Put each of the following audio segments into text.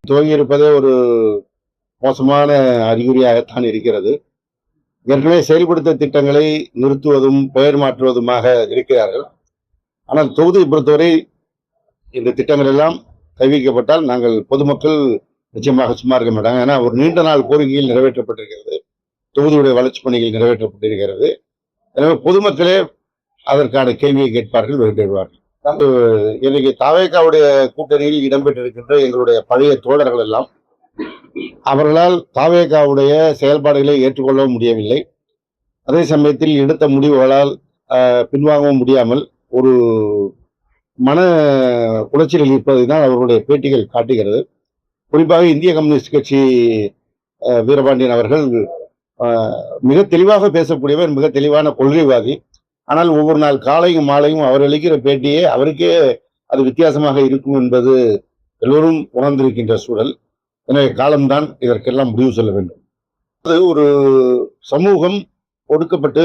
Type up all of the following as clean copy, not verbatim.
துவங்கியிருப்பதே ஒரு மோசமான அறிகுறியாகத்தான் இருக்கிறது. ஏற்கனவே செயல்படுத்த திட்டங்களை நிறுத்துவதும் பெயர் மாற்றுவதுமாக இருக்கிறார்கள். ஆனால் தொகுதியை பொறுத்தவரை இந்த திட்டங்கள் எல்லாம் கைவிக்கப்பட்டால் நாங்கள் பொதுமக்கள் நிச்சயமாக சும்மா இருக்க மாட்டாங்க. ஏன்னா ஒரு நீண்ட நாள் கோரிக்கையில் நிறைவேற்றப்பட்டிருக்கிறது, தொகுதியுடைய வளர்ச்சி பணிகள் நிறைவேற்றப்பட்டிருக்கிறது. எனவே பொதுமக்களே அதற்கான கேள்வியை கேட்பார்கள், வெளியிடுவார்கள். இன்னைக்கு தாவேகாவுடைய கூட்டணியில் இடம்பெற்றிருக்கின்ற எங்களுடைய பழைய தோழர்கள் எல்லாம் அவர்களால் தாவேகாவுடைய செயல்பாடுகளை ஏற்றுக்கொள்ளவும் முடியவில்லை. அதே சமயத்தில் எடுத்த முடிவுகளால் பின்வாங்கவும் முடியாமல் ஒரு மன உளைச்சலில் இருப்பதை தான் அவர்களுடைய பேட்டிகள் காட்டுகிறது. குறிப்பாக இந்திய கம்யூனிஸ்ட் கட்சி வீரபாண்டியன் அவர்கள் மிக தெளிவாக பேசக்கூடியவர், மிக தெளிவான கொள்கைவாதி. ஆனால் ஒவ்வொரு நாள் காலையும் மாலையும் அவர் அளிக்கிற பேட்டியே அவருக்கே அது வித்தியாசமாக இருக்கும் என்பது எல்லோரும் உணர்ந்திருக்கின்ற சூழல். எனவே காலம்தான் இதற்கெல்லாம் முடிவு சொல்ல வேண்டும். அது ஒரு சமூகம் ஒடுக்கப்பட்டு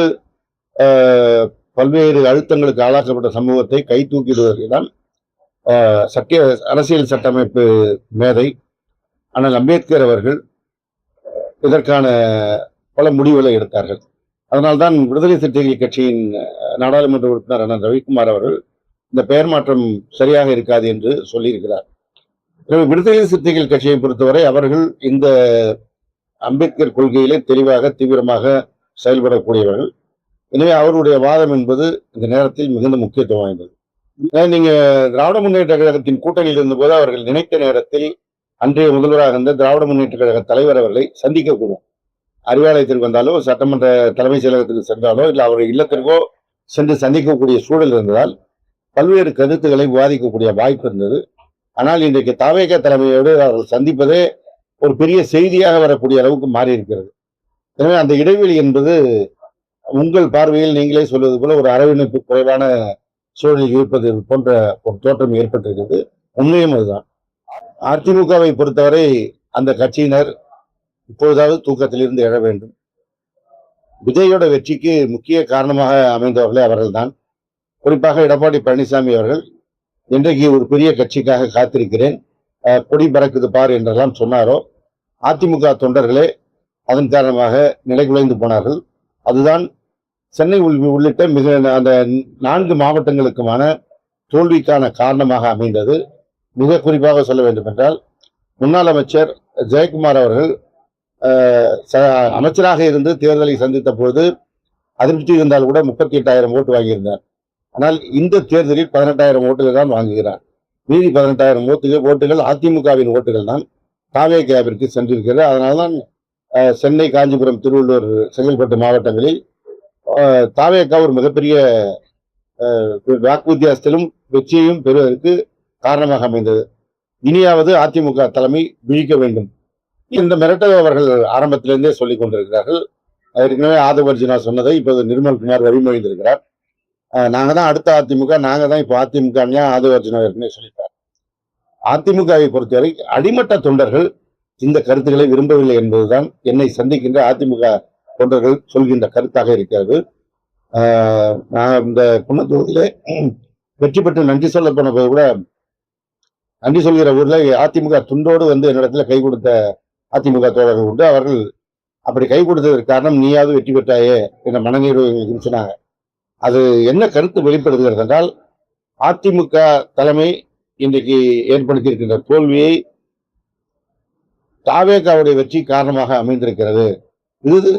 பல்வேறு அழுத்தங்களுக்கு ஆளாக்கப்பட்ட சமூகத்தை கை தூக்கிடுவதற்கு தான் அரசியல் சட்டமைப்பு மேதை ஆனால் அம்பேத்கர் அவர்கள் இதற்கான பல முடிவுகளை எடுத்தார்கள். அதனால்தான் விடுதலை சிறுத்தைகள் கட்சியின் நாடாளுமன்ற உறுப்பினர் அண்ணன் ரவிக்குமார் அவர்கள் இந்த பெயர் மாற்றம் சரியாக இருக்காது என்று சொல்லியிருக்கிறார். எனவே விடுதலை சிறுத்தைகள் கட்சியை பொறுத்தவரை அவர்கள் இந்த அம்பேத்கர் கொள்கையிலே தெளிவாக தீவிரமாக செயல்படக்கூடியவர்கள். எனவே அவருடைய வாதம் என்பது இந்த நேரத்தில் மிகுந்த முக்கியத்துவம் வாய்ந்தது. நீங்க திராவிட முன்னேற்ற கழகத்தின் கூட்டணியில் இருந்தபோது அவர்கள் நினைத்த நேரத்தில் அன்றைய முதல்வராக இருந்த திராவிட முன்னேற்ற கழக தலைவர் அவர்களை சந்திக்கக்கூடும். அறிவாலயத்திற்கு வந்தாலோ, சட்டமன்ற தலைமை செயலகத்துக்கு சென்றாலோ, இல்லை அவருடைய இல்லத்திற்கோ சென்று சந்திக்கக்கூடிய சூழல் இருந்ததால் பல்வேறு கருத்துக்களை விவாதிக்கக்கூடிய வாய்ப்பு இருந்தது. ஆனால் இன்றைக்கு தாவேகா தலைமையோடு அவர்கள் சந்திப்பதே ஒரு பெரிய செய்தியாக வரக்கூடிய அளவுக்கு மாறி இருக்கிறது. எனவே அந்த இடைவெளி என்பது உங்கள் பார்வையில் நீங்களே சொல்வது போல ஒரு அரவணைப்பு குறைவான சூழலில் இருப்பது போன்ற ஒரு தோற்றம் ஏற்பட்டிருக்கிறது. உண்மையும் அதுதான். அதிமுகவை பொறுத்தவரை அந்த கட்சியினர் இப்பொழுதாவது தூக்கத்திலிருந்து எழ வேண்டும். விஜயோட வெற்றிக்கு முக்கிய காரணமாக அமைந்தவர்களே அவர்கள்தான். குறிப்பாக எடப்பாடி பழனிசாமி அவர்கள் இன்றைக்கு ஒரு பெரிய கட்சிக்காக காத்திருக்கிறேன், கொடி பறக்குது பார் என்றெல்லாம் சொன்னாரோ, அதிமுக தொண்டர்களே அதன் காரணமாக நிலைகுலைந்து போனார்கள். அதுதான் சென்னை உள்ளிட்ட மிக அந்த 4 மாவட்டங்களுக்குமான தோல்விக்கான காரணமாக அமைந்தது. மிக குறிப்பாக சொல்ல வேண்டும் என்றால், முன்னாள் அமைச்சர் ஜெயக்குமார் அவர்கள் அமைச்சராக இருந்து தேர்தலை சந்தித்த போது அதிருப்தி இருந்தால் கூட 38,000 ஓட்டு வாங்கியிருந்தார். ஆனால் இந்த தேர்தலில் 18,000 ஓட்டுகள் தான் வாங்குகிறார். மீதி 18,000 ஓட்டுகள் அதிமுகவின் ஓட்டுகள் தான் தாவேகாவிற்கு சென்றிருக்கிறது. அதனால்தான் சென்னை, காஞ்சிபுரம், திருவள்ளூர், செங்கல்பட்டு மாவட்டங்களில் தாவேகா ஒரு மிகப்பெரிய வாக்கு வித்தியாசத்திலும் வெற்றியையும் பெறுவதற்கு காரணமாக அமைந்தது. இனியாவது அதிமுக தலைமை விழிக்க வேண்டும். இந்த மிரட்டல் அவர்கள் ஆரம்பத்திலிருந்தே சொல்லிக் கொண்டிருக்கிறார்கள். ஏற்கனவே ஆதவர்ஜுனா சொன்னதை இப்போது நிர்மல்குமார் வழிமொழிந்திருக்கிறார். நாங்க தான் அடுத்த அதிமுக, நாங்க தான் இப்போ அதிமுக. ஆதவர்ஜுனா ஏற்கனவே சொல்லிட்டார். அதிமுகவை பொறுத்தவரை அடிமட்ட தொண்டர்கள் இந்த கருத்துக்களை விரும்பவில்லை என்பதுதான் என்னை சந்திக்கின்ற அதிமுக தொண்டர்கள் சொல்கின்ற கருத்தாக இருக்கிறது. நான் இந்த குன்னத்தூரிலே வெற்றி பெற்று நன்றி சொல்ல போன போது கூட, நன்றி சொல்கிற ஊர்ல அதிமுக துண்டோடு வந்து என்னிடத்துல கை கொடுத்த அதிமுக தோழர்கள் உண்டு. அவர்கள் அப்படி கை கொடுத்ததற்கு காரணம் நீயாவது வெற்றி பெற்றாயே என்ற மனநீர் சொன்னாங்க. அது என்ன கருத்து வெளிப்படுத்துகிறது என்றால், அதிமுக தலைமை இன்றைக்கு ஏற்படுத்தியிருக்கின்ற தோல்வியை தாவேகாவுடைய வெற்றி காரணமாக அமைந்திருக்கிறது. இது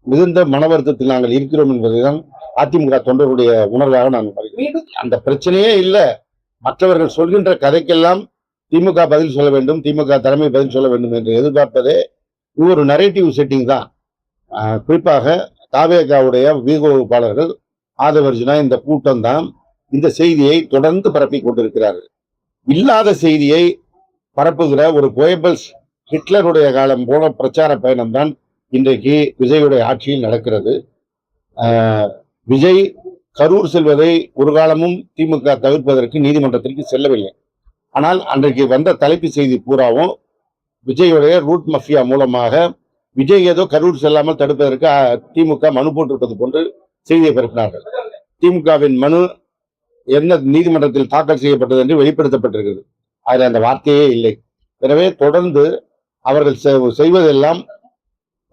மிகுந்த மன வருத்தத்தில் நாங்கள் இருக்கிறோம் என்பதுதான் அதிமுக தொண்டர்களுடைய உணர்வாக நான் வருகிறேன். அந்த பிரச்சனையே இல்லை. மற்றவர்கள் சொல்கின்ற கதைக்கெல்லாம் திமுக பதில் சொல்ல வேண்டும், திமுக தலைமை பதில் சொல்ல வேண்டும் என்று எதிர்பார்ப்பதே இது ஒரு நரேட்டிவ் செட்டிங் தான். குறிப்பாக தாவேகாவுடைய வீகோபாளர்கள் ஆதவர்ஜுனா இந்த கூட்டம் தான் இந்த செய்தியை தொடர்ந்து பரப்பி கொண்டிருக்கிறார்கள். இல்லாத செய்தியை பரப்புகிற ஒரு கோயபல்ஸ் ஹிட்லருடைய காலம் போல பிரச்சார பயணம் தான் இன்றைக்கு விஜயுடைய ஆட்சியில் நடக்கிறது. விஜய் கரூர் செல்வதை ஒரு காலமும் திமுக தவிர்ப்பதற்கு நீதிமன்றத்திற்கு செல்லவில்லை. ஆனால் அன்றைக்கு வந்த தலைப்பு செய்தி பூராவும் விஜயுடைய ரூட் மஃபியா மூலமாக விஜய் ஏதோ கரூர் செல்லாமல் தடுப்பதற்கு திமுக மனு போட்டிருப்பது போன்று செய்தியை பரப்பினார்கள். திமுகவின் மனு என்ன நீதிமன்றத்தில் தாக்கல் செய்யப்பட்டது என்று வெளிப்படுத்தப்பட்டிருக்கிறது. அதில் அந்த வார்த்தையே இல்லை. எனவே தொடர்ந்து அவர்கள் செய்வதெல்லாம்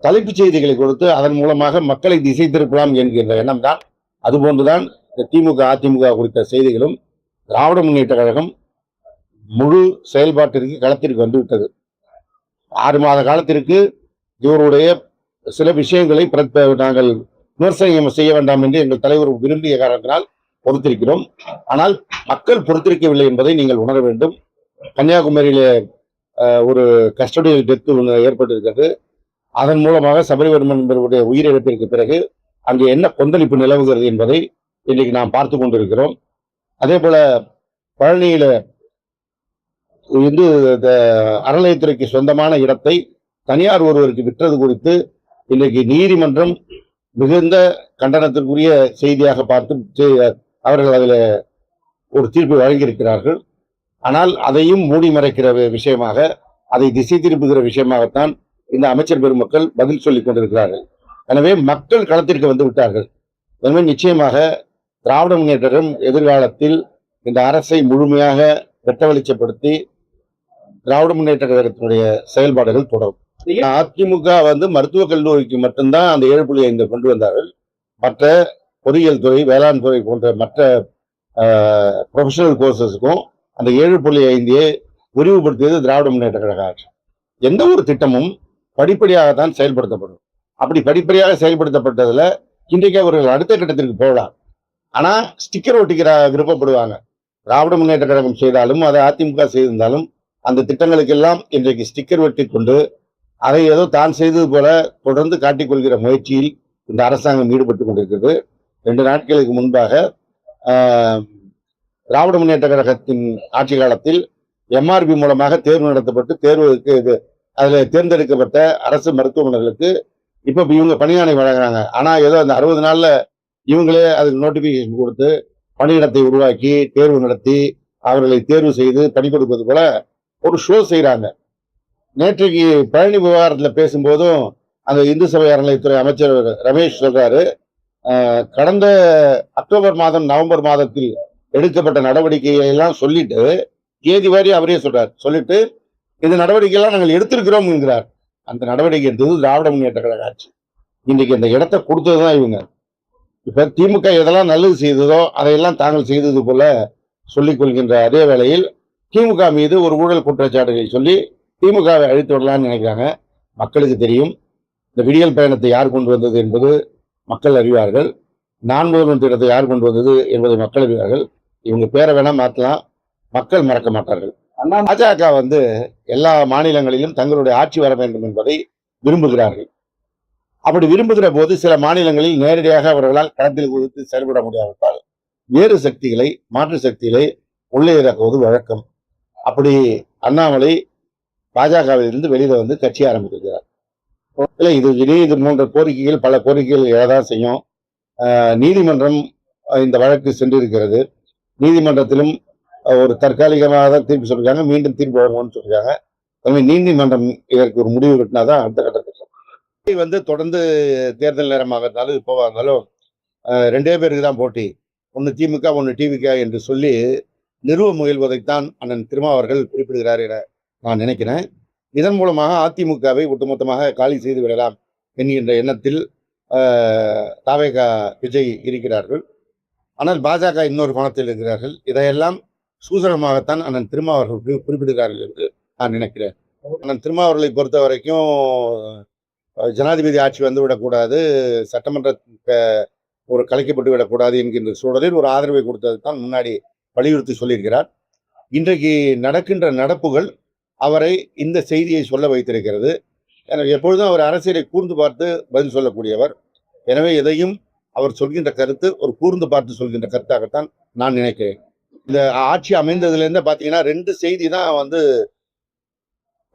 தலைப்புச் செய்திகளை கொடுத்து அதன் மூலமாக மக்களை திசை திருப்பலாம் என்கின்ற எண்ணம் தான். அதுபோன்றுதான் திமுக அதிமுக குறித்த செய்திகளும். திராவிட முன்னேற்ற கழகம் முழு செயல்பாட்டிற்கு களத்திற்கு வந்துவிட்டது. 6 மாத காலத்திற்கு இவருடைய சில விஷயங்களை நாங்கள் விமர்சனம் செய்ய வேண்டாம் என்று எங்கள் தலைவர் விரும்பிய காரணத்தினால் பொறுத்திருக்கிறோம். ஆனால் மக்கள் பொறுத்திருக்கவில்லை என்பதை நீங்கள் உணர வேண்டும். கன்னியாகுமரியில ஒரு கஸ்டடியல் டெத் ஏற்பட்டிருக்கிறது. அதன் மூலமாக சபரிவர்மன் என்பவருடைய உயிரிழப்பிற்கு பிறகு அங்கு என்ன கொந்தளிப்பு நிலவுகிறது என்பதை இன்றைக்கு நாம் பார்த்து கொண்டிருக்கிறோம். அதே போல பழனியில அறநிலையத்துறைக்கு சொந்தமான இடத்தை தனியார் ஒருவருக்கு விற்றது குறித்து இன்றைக்கு நீதிமன்றம் மிகுந்த கண்டனத்திற்குரிய செய்தியாக பார்த்து அவர்கள் அதில் ஒரு தீர்ப்பு வழங்கியிருக்கிறார்கள். ஆனால் அதையும் மூடி மறைக்கிற விஷயமாக, அதை திசை திருப்புகிற விஷயமாகத்தான் இந்த அமைச்சர் பெருமக்கள் பதில் சொல்லிக் கொண்டிருக்கிறார்கள். எனவே மக்கள் களத்திற்கு வந்து விட்டார்கள். எனவே நிச்சயமாக திராவிட முன்னேற்றம் எதிர்காலத்தில் இந்த அரசை முழுமையாக வெட்ட வெளிச்சப்படுத்தி திராவிட முன்னேற்ற கழகத்தினுடைய செயல்பாடுகள் தொடரும். அதிமுக மருத்துவக் கல்லூரிக்கு மட்டும்தான் அந்த 7.5 கொண்டு வந்தார்கள். மற்ற பொறியியல் துறை, வேளாண் துறை போன்ற மற்ற ப்ரொஃபஷனல் கோர்சஸுக்கும் அந்த 7.5 விரிவுபடுத்தியது திராவிட முன்னேற்ற கழக ஆட்சி. எந்த ஒரு திட்டமும் படிப்படியாகத்தான் செயல்படுத்தப்படும். அப்படி படிப்படியாக செயல்படுத்தப்பட்டதுல இன்றைக்கு அவர்கள் அடுத்த கட்டத்திற்கு போகலாம். ஆனா ஸ்டிக்கர் ஒட்டிக்கிற விருப்பப்படுவாங்க. திராவிட முன்னேற்ற கழகம் செய்தாலும் அதை அதிமுக செய்திருந்தாலும் அந்த திட்டங்களுக்கெல்லாம் இன்றைக்கு ஸ்டிக்கர் ஒட்டி கொண்டு அதை ஏதோ தான் செய்தது போல தொடர்ந்து காட்டிக்கொள்கிற முயற்சியில் இந்த அரசாங்கம் ஈடுபட்டு கொண்டிருக்கிறது. 2 நாட்களுக்கு முன்பாக திராவிட முன்னேற்ற கழகத்தின் ஆட்சி காலத்தில் எம்ஆர்பி மூலமாக தேர்வு நடத்தப்பட்டு தேர்வுக்கு அதில் தேர்ந்தெடுக்கப்பட்ட அரசு மருத்துவமனைகளுக்கு இப்ப இவங்க பணியாணை வழங்குறாங்க. ஆனா ஏதோ அந்த 60 நாள்ல இவங்களே அதுக்கு நோட்டிபிகேஷன் கொடுத்து பணியிடத்தை உருவாக்கி தேர்வு நடத்தி அவர்களை தேர்வு செய்து பணி கொடுப்பது போல ஒரு ஷோ செய்யறாங்க. நேற்றைக்கு பழனி விவகாரத்துல பேசும்போதும் அந்த இந்து சபை அறநிலையத்துறை அமைச்சர் ரமேஷ் சொல்றாரு, கடந்த அக்டோபர் மாதம் நவம்பர் மாதத்தில் எடுக்கப்பட்ட நடவடிக்கையை எல்லாம் சொல்லிட்டு தேதி வாரி அவரே சொல்றார். சொல்லிட்டு இந்த நடவடிக்கையெல்லாம் நாங்கள் எடுத்திருக்கிறோம் என்கிறார். அந்த நடவடிக்கை எடுத்தது திராவிட முன்னேற்ற கழக ஆட்சி. இன்னைக்கு அந்த இடத்தை கொடுத்ததுதான் இவங்க. இப்ப திமுக எதெல்லாம் நல்லது செய்ததோ அதையெல்லாம் தாங்கள் செய்தது போல சொல்லிக் கொள்கின்ற அதே வேளையில் திமுக மீது ஒரு ஊழல் குற்றச்சாட்டுகளை சொல்லி திமுகவை அழித்து விடலாம்னு நினைக்கிறாங்க. மக்களுக்கு தெரியும் இந்த விடியல் பயணத்தை யார் கொண்டு வந்தது என்பது மக்கள் அறிவார்கள். நான் முதல்வன் திட்டத்தை யார் கொண்டு வந்தது என்பதை மக்கள் அறிவார்கள். இவங்க பேரை வேணா மாற்றலாம், மக்கள் மறக்க மாட்டார்கள். பாஜக எல்லா மாநிலங்களிலும் தங்களுடைய ஆட்சி வர வேண்டும் என்பதை விரும்புகிறார்கள். அப்படி விரும்புகிற போது சில மாநிலங்களில் நேரடியாக அவர்களால் களத்தில் குறித்து செயல்பட முடியாவிட்டால் வேறு சக்திகளை, மாற்று சக்திகளை உள்ளே இறக்குவது வழக்கம். அப்படி அண்ணாமலை பாஜகவில் இருந்து வெளியில கட்சி ஆரம்பித்திருக்கிறார். இல்லை, இது போன்ற கோரிக்கைகள், பல கோரிக்கைகள் எழதான் செய்யும். நீதிமன்றம் இந்த வழக்கு சென்றிருக்கிறது. நீதிமன்றத்திலும் ஒரு தற்காலிகமாக தான் தீர்ப்பு சொல்லிருக்காங்க, மீண்டும் தீர்ப்பு வழங்கும்னு சொல்லிருக்காங்க. நீதிமன்றம் இதற்கு ஒரு முடிவு கட்டினாதான் அடுத்த கட்டத்தில் தொடர்ந்து தேர்தல் நேரமாக இருந்தாலும் இப்போவா இருந்தாலும் 2 பேருக்கு தான் போட்டி, ஒன்று திமுக ஒன்று டிவிக என்று சொல்லி நிறுவ முயல்வதைத்தான் அண்ணன் திருமாவர்கள் குறிப்பிடுகிறார் என நான் நினைக்கிறேன். இதன் மூலமாக அதிமுகவை ஒட்டுமொத்தமாக காலி செய்து விடலாம் என்கின்ற எண்ணத்தில் தாவேக விஜய் இருக்கிறார்கள். ஆனால் பாஜக இன்னொரு கோணத்தில் இருக்கிறார்கள். இதையெல்லாம் சூசகமாகத்தான் அண்ணன் திருமாவர்கள் குறிப்பிடுகிறார்கள் என்று நான் நினைக்கிறேன். அண்ணன் திருமாவர்களை பொறுத்த வரைக்கும் ஜனாதிபதி ஆட்சி வந்துவிடக்கூடாது, சட்டமன்ற ஒரு கலைக்கப்பட்டு விடக்கூடாது என்கின்ற சூழலில் ஒரு ஆதரவை கொடுத்தது தான் முன்னாடி வலியுறுத்தி சொல்லியிருக்கிறார். இன்றைக்கு நடக்கின்ற நடப்புகள் அவரை இந்த செய்தியை சொல்ல வைத்திருக்கிறது. எப்பொழுதும் அவர் அரசியலை கூர்ந்து பார்த்து பதில் சொல்லக்கூடியவர். எனவே எதையும் அவர் சொல்கின்ற கருத்து ஒரு கூர்ந்து பார்த்து சொல்கின்ற கருத்தாகத்தான் நான் நினைக்கிறேன். இந்த ஆட்சி அமைந்ததுலேருந்து பார்த்தீங்கன்னா 2 செய்தி தான்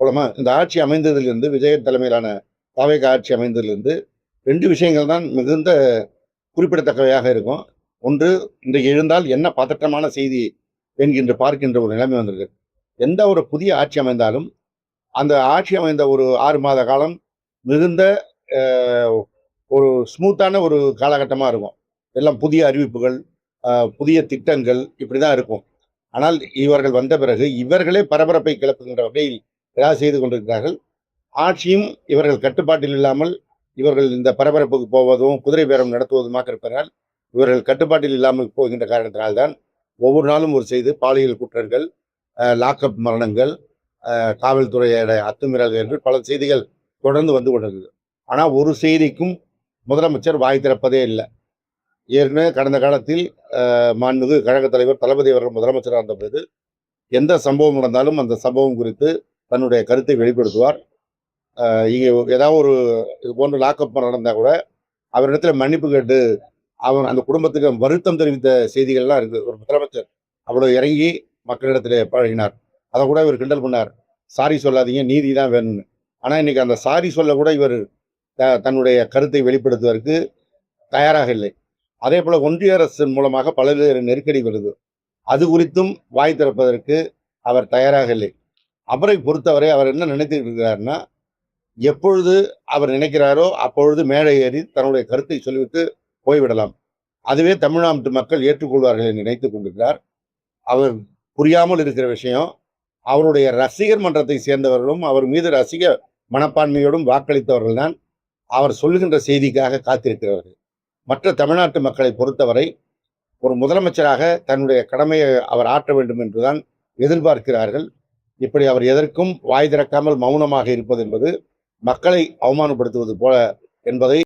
போலமா. இந்த ஆட்சி அமைந்ததிலிருந்து, விஜய் தலைமையிலான தாவேக ஆட்சி அமைந்ததிலிருந்து 2 விஷயங்கள் தான் மிகுந்த குறிப்பிடத்தக்கவையாக இருக்கும். ஒன்று, இன்றைக்கு எழுந்தால் என்ன பதற்றமான செய்தி என்கின்ற பார்க்கின்ற ஒரு நிலைமை வந்திருக்கு. எந்த ஒரு புதிய ஆட்சி அமைந்தாலும் அந்த ஆட்சி அமைந்த ஒரு 6 மாத காலம் மிகுந்த ஒரு ஸ்மூத்தான ஒரு காலகட்டமாக இருக்கும். எல்லாம் புதிய அறிவிப்புகள், புதிய திட்டங்கள் இப்படி தான் இருக்கும். ஆனால் இவர்கள் வந்த பிறகு இவர்களே பரபரப்பை கிளப்புகின்ற வகையில் ஏதாவது செய்து கொண்டிருக்கிறார்கள். ஆட்சியும் இவர்கள் கட்டுப்பாட்டில் இல்லாமல் இவர்கள் இந்த பரபரப்புக்கு போவதும் குதிரை பேரம் நடத்துவதுமாக இருப்பதால் இவர்கள் கட்டுப்பாட்டில் இல்லாமல் போகின்ற காரணத்தினால்தான் ஒவ்வொரு நாளும் ஒரு செய்து பாலியல் குற்றங்கள், லாக்அப் மரணங்கள், காவல்துறையோட அத்துமீறல் என்று பல செய்திகள் தொடர்ந்து வந்து கொண்டிருக்குது. ஆனா ஒரு செய்திக்கும் முதலமைச்சர் வாய் திறப்பதே இல்லை. ஏற்கனவே கடந்த காலத்தில் மாண்புமிகு கழக தலைவர் தளபதி அவர்கள் முதலமைச்சராக இருந்தபோது எந்த சம்பவம் நடந்தாலும் அந்த சம்பவம் குறித்து தன்னுடைய கருத்தை வெளிப்படுத்துவார். இங்கே ஏதாவது ஒரு இது போன்ற லாக்அப் நடந்தால் கூட அவரிடத்துல மன்னிப்பு கேட்டு அவர் அந்த குடும்பத்துக்கு வருத்தம் தெரிவித்த செய்திகள்லாம் இருக்குது. ஒரு முதலமைச்சர் அவ்வளோ இறங்கி மக்களிடத்தில் பழகினார். அதை கூட இவர் கிண்டல் பண்ணார். சாரி சொல்லாதீங்க, நீதி தான் வேணும்னு. ஆனால் இன்னைக்கு அந்த சாரி சொல்ல கூட இவர் தன்னுடைய கருத்தை வெளிப்படுத்துவதற்கு தயாராக இல்லை. அதே போல ஒன்றிய அரசின் மூலமாக பல்வேறு நெருக்கடி வருது. அது குறித்தும் வாய் திறப்பதற்கு அவர் தயாராக இல்லை. அவரை பொறுத்தவரை அவர் என்ன நினைத்துட்டு இருக்கிறாருன்னா, எப்பொழுது அவர் நினைக்கிறாரோ அப்பொழுது மேடை ஏறி தன்னுடைய கருத்தை சொல்லிவிட்டு போய்விடலாம். அதுவே தமிழ்நாட்டு மக்கள் ஏற்றுக்கொள்வார்கள் என்று நினைத்துக் கொண்டிருக்கிறார். அவர் புரியாமல் இருக்கிற விஷயம், அவருடைய ரசிகர் மன்றத்தை சேர்ந்தவர்களும் அவர் மீது ரசிக மனப்பான்மையோடும் வாக்களித்தவர்கள் தான் அவர் சொல்லுகின்ற செய்திக்காக காத்திருக்கிறவர்கள். மற்ற தமிழ்நாட்டு மக்களை பொறுத்தவரை ஒரு முதலமைச்சராக தன்னுடைய கடமையை அவர் ஆற்ற வேண்டும் என்றுதான் எதிர்பார்க்கிறார்கள். இப்படி அவர் எதற்கும் வாய் திறக்காமல் மௌனமாக இருப்பது என்பது மக்களை அவமானப்படுத்துவது போல என்பதை